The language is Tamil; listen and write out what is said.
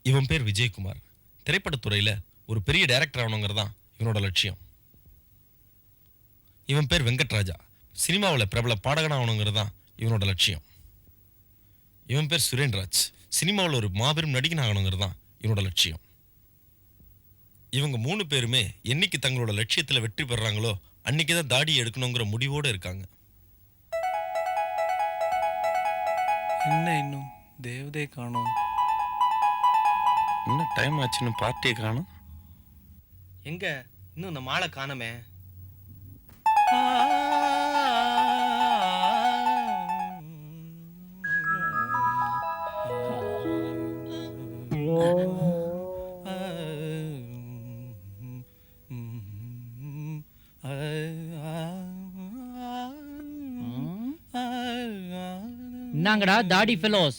இவன் பேர் விஜயகுமார். திரைப்படத்துறையில் ஒரு பெரிய டைரக்டர் ஆகணுங்கிறது தான் இவனோட லட்சியம். இவன் பேர் வெங்கட்ராஜா. சினிமாவில் பிரபல பாடகன் ஆகணுங்கிறது தான் இவனோட லட்சியம். இவன் பேர் சுரேன்ராஜ். சினிமாவில் ஒரு மாபெரும் நடிகன் ஆகணுங்கிறது தான் இவனோட லட்சியம். இவங்க 3 பேருமே என்னைக்கு தங்களோட லட்சியத்தில் வெற்றி பெறாங்களோ அன்னைக்கு தான் தாடி எடுக்கணுங்கிற முடிவோடு இருக்காங்க. என்ன இன்னும் தேவதே காணோம்? என்ன டைம் ஆச்சுன்னு பார்ட்டியை காணும். எங்க இன்னும் இந்த மாலை காணமே. என்னங்கடா தாடி ஃபெலோஸ்,